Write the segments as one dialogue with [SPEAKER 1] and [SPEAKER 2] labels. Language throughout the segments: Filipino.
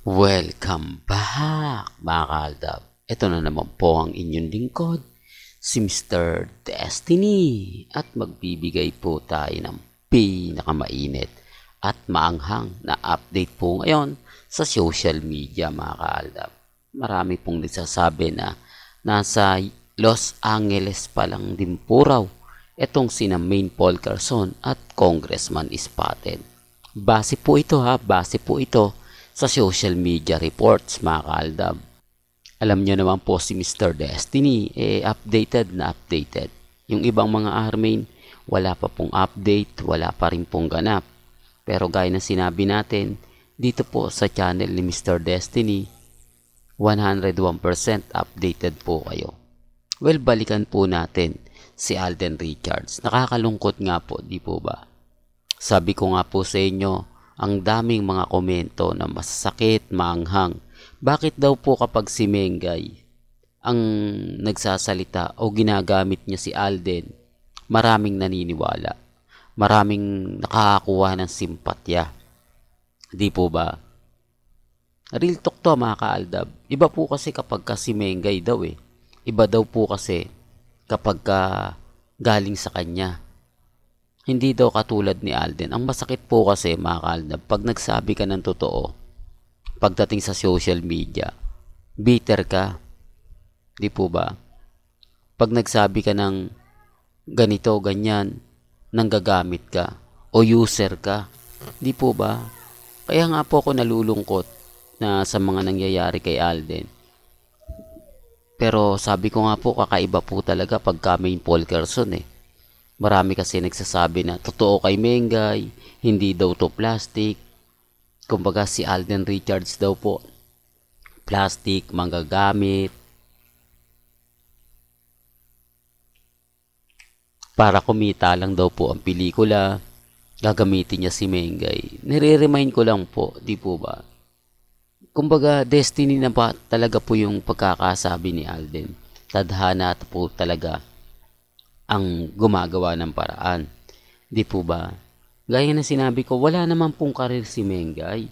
[SPEAKER 1] Welcome back mga kaaldab. Ito na naman po ang inyong lingkod, si Mr. Destiny. At magbibigay po tayo ng pinakamainit at maanghang na update po ngayon sa social media mga kaaldab. Marami pong nagsasabi na nasa Los Angeles pa lang din po raw itong sina Maine Paul Carson at Congressman Spotted. Base po ito sa social media reports mga kaaldab. Alam nyo naman po si Mr. Destiny, updated na updated. Yung ibang mga armain, wala pa pong update, wala pa rin pong ganap. Pero gaya na sinabi natin, dito po sa channel ni Mr. Destiny, 101% updated po kayo. Well, balikan po natin si Alden Richards. Nakakalungkot nga po, di po ba? Sabi ko nga po sa inyo, ang daming mga komento na masasakit, maanghang. Bakit daw po kapag si Mengay ang nagsasalita o ginagamit niya si Alden, maraming naniniwala, maraming nakakakuha ng simpatya. Di po ba? Real talk to mga kaaldab. Iba po kasi kapag si Mengay daw Iba daw po kasi kapag galing sa kanya. Hindi daw katulad ni Alden. Ang masakit po kasi mga kaaldab, pag nagsabi ka ng totoo, pagdating sa social media, bitter ka. Di po ba? Pag nagsabi ka ng ganito, ganyan, nanggagamit ka, o user ka. Di po ba? Kaya nga po ako nalulungkot na sa mga nangyayari kay Alden. Pero sabi ko nga po, kakaiba po talaga pagka Maine Paul Carson Marami kasi nagsasabi na totoo kay Mengay, hindi daw to plastic. Kumbaga si Alden Richards daw po, plastic, manggagamit. Para kumita lang daw po ang pelikula, gagamitin niya si Mengay. Nire-remind ko lang po, di po ba? Kumbaga, destiny na ba talaga po yung pagkakasabi ni Alden. Tadhana po talaga ang gumagawa ng paraan. Di po ba? Gaya na sinabi ko, wala naman pong karir si Mengay.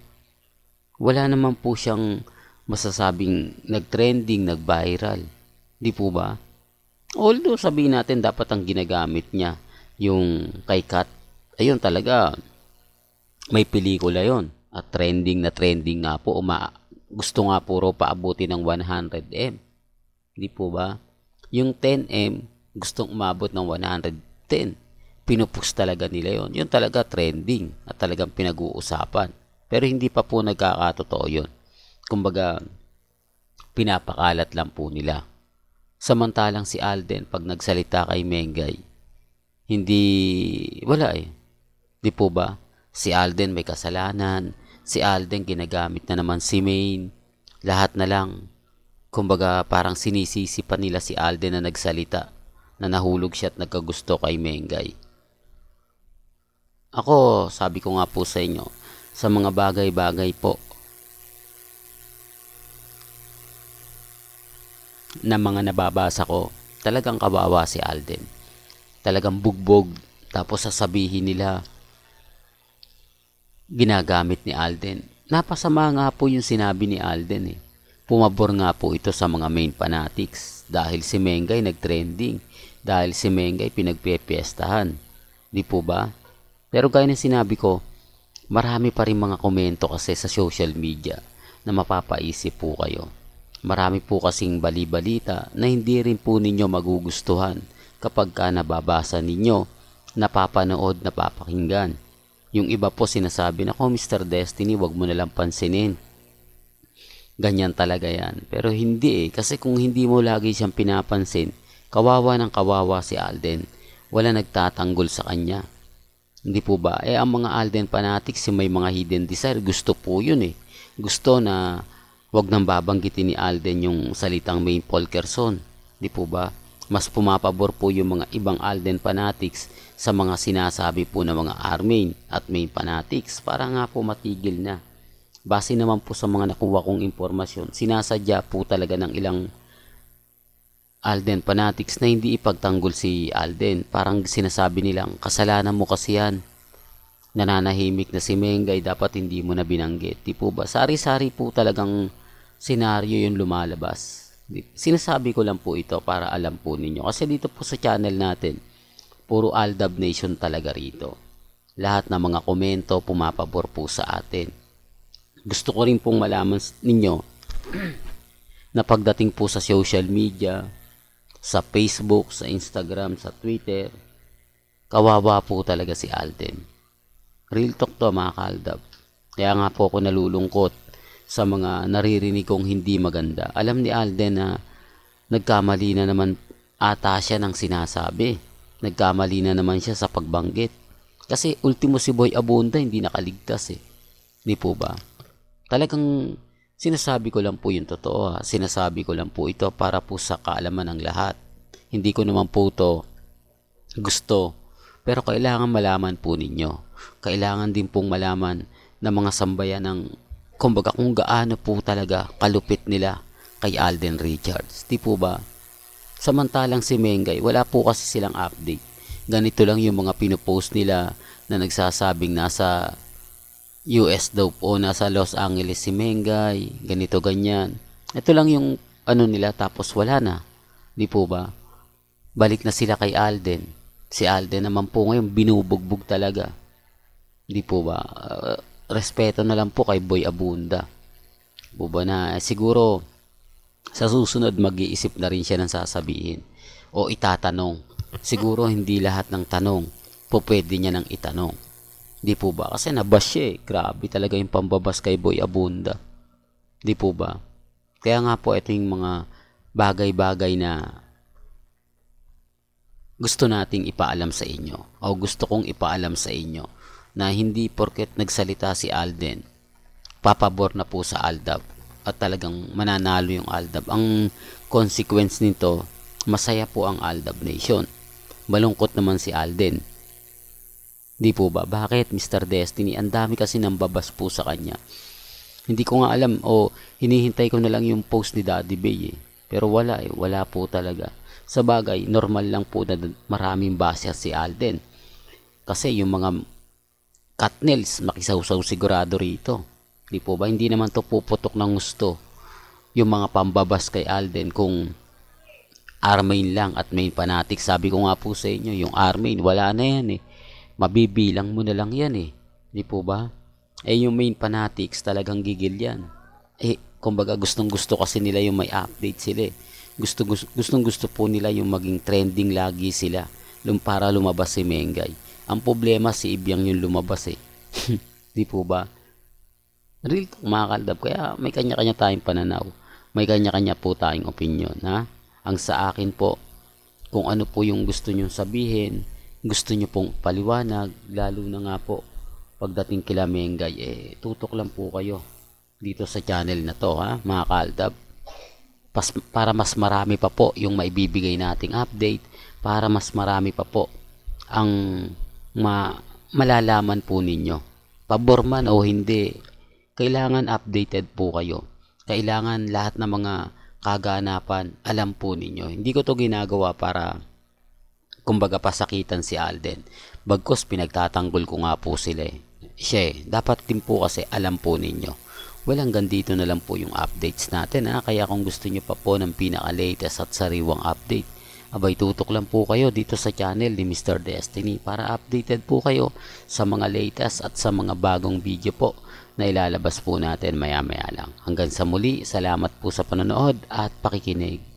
[SPEAKER 1] Wala naman po siyang masasabing nag-trending, nag-viral. Di po ba? Although sabihin natin dapat ang ginagamit niya yung kay Kat. Ayun talaga, may pelikula yon at trending nga po. Gusto nga po raw paabuti ng 100M. Di po ba? Yung 10M, gustong umabot ng 110. Pinupush talaga nila yon. Yun talaga trending at talagang pinag-uusapan. Pero hindi pa po nagkakatotoo yun. Kumbaga, pinapakalat lang po nila. Samantalang si Alden, pag nagsalita kay Mengay, hindi, wala Di po ba? Si Alden may kasalanan. Si Alden ginagamit na naman si Maine. Lahat na lang. Kumbaga, parang sinisisi pa nila si Alden na nagsalita, na nahulog siya at nagkagusto kay Mengay. Ako, sabi ko nga po sa inyo, sa mga bagay-bagay po na mga nababasa ko, talagang kawawa si Alden. Talagang bugbog, tapos sasabihin nila, ginagamit ni Alden. Napasama nga po yung sinabi ni Alden Pumabor nga po ito sa mga Maine fanatics dahil si Mengay nag-trending, dahil si Mengay pinagpipiestahan. Di po ba? Pero gaya ng sinabi ko, marami pa rin mga komento kasi sa social media na mapapaisip po kayo. Marami po kasing bali-balita na hindi rin po ninyo magugustuhan kapag nababasa ninyo, napapanood, napapakinggan. Yung iba po sinasabi na, Mr. Destiny, wag mo nalang pansinin. Ganyan talaga yan. Pero hindi kasi kung hindi mo lagi siyang pinapansin, kawawa ng kawawa si Alden. Wala nagtatanggol sa kanya. Hindi po ba? Ang mga Alden fanatics, may mga hidden desire, gusto po yun Gusto na wag nang babanggitin ni Alden yung salitang Maine Paul Carson. Di po ba? Mas pumapabor po yung mga ibang Alden fanatics sa mga sinasabi po ng mga Armain at Maine fanatics para nga po matigil na. Base naman po sa mga nakuha kong impormasyon, sinasadya po talaga ng ilang Alden fanatics na hindi ipagtanggol si Alden. Parang sinasabi nilang, kasalanan mo kasi yan. nananahimik na si Mengay, dapat hindi mo na binanggit. Di po ba? Sari-sari po talagang senaryo yung lumalabas. Sinasabi ko lang po ito para alam po ninyo. Kasi dito po sa channel natin, puro Aldab Nation talaga rito. Lahat ng mga komento pumapabor po sa atin. Gusto ko rin pong malaman ninyo na pagdating po sa social media, sa Facebook, sa Instagram, sa Twitter, kawawa po talaga si Alden. Real talk to mga kaaldab. Kaya nga po ako nalulungkot sa mga naririnig kong hindi maganda. Alam ni Alden na nagkamali na naman ata siya ng sinasabi. Nagkamali na naman siya sa pagbanggit. Kasi ultimo si Boy Abunda hindi nakaligtas eh. Di po ba? Talagang sinasabi ko lang po yung totoo ha. Sinasabi ko lang po ito para po sa kaalaman ng lahat. Hindi ko naman po ito gusto. Pero kailangan malaman po ninyo. Kailangan din pong malaman ng mga sambayan ng kumbaga kung gaano po talaga kalupit nila kay Alden Richards. Di po ba? Samantalang si Mengay, wala po kasi silang update. Ganito lang yung mga pinopost nila na nagsasabing nasa US daw po, nasa Los Angeles si Mengay, ganito ganyan. Ito lang yung ano nila tapos wala na. Di po ba? Balik na sila kay Alden. Si Alden naman po ngayon binubugbog talaga. Di po ba? Respeto na lang po kay Boy Abunda. Po ba na siguro sa susunod mag-iisip na rin siya ng sasabihin o itatanong. Siguro hindi lahat ng tanong po pwede niya nang itanong. Di po ba? Kasi nabash siya eh. Grabe talaga yung pambabas kay Boy Abunda. Di po ba? Kaya nga po ito yung mga bagay-bagay na gusto nating ipaalam sa inyo o gusto kong ipaalam sa inyo na hindi porket nagsalita si Alden papabor na po sa Aldab at talagang mananalo yung Aldab. Ang consequence nito, masaya po ang Aldab Nation. Malungkot naman si Alden. Di po ba? Bakit Mr. Destiny? Ang dami kasi nang babas po sa kanya. Hindi ko nga alam o hinihintay ko na lang yung post ni Daddy Bay eh. Pero wala eh. Wala po talaga. Sa bagay, normal lang po na maraming baser si Alden. Kasi yung mga Katnils, makisawsaw sigurado rito. Di po ba? Hindi naman to puputok ng gusto. Yung mga pambabas kay Alden kung Armain lang at main fanatic. Sabi ko nga po sa inyo, yung Armain, wala na yan eh. Mabibilang mo na lang yan eh. Di po ba? Eh yung main fanatics talagang gigil yan. Eh, kumbaga gustong gusto kasi nila yung may update sila eh. Gustong gusto po nila yung maging trending lagi sila para lumabas si Mengay. Ang problema si Ibyang yung lumabas eh. Di po ba? Real mga kaldab. Kaya may kanya-kanya tayong pananaw. May kanya-kanya po tayong opinion ha. Ang sa akin po, kung ano po yung gusto nyong sabihin, gusto nyo pong paliwanag, lalo na nga po, pagdating kila Mengay, tutok lang po kayo dito sa channel na to, ha, mga kaaldab. Para mas marami pa po yung maibibigay nating update, para mas marami pa po ang malalaman po ninyo. Pabor man o hindi, kailangan updated po kayo. Kailangan lahat ng mga kaganapan, alam po ninyo. Hindi ko to ginagawa para kumbaga pasakitan si Alden. Bagkus pinagtatanggol ko nga po sila eh. Siya dapat din po kasi alam po ninyo. Well, hanggang dito na lang po yung updates natin ha. Kaya kung gusto nyo pa po ng pinaka-latest at sariwang update, abay tutok lang po kayo dito sa channel ni Mr. Destiny para updated po kayo sa mga latest at sa mga bagong video po na ilalabas po natin maya-maya lang. Hanggang sa muli, salamat po sa panonood at pakikinig.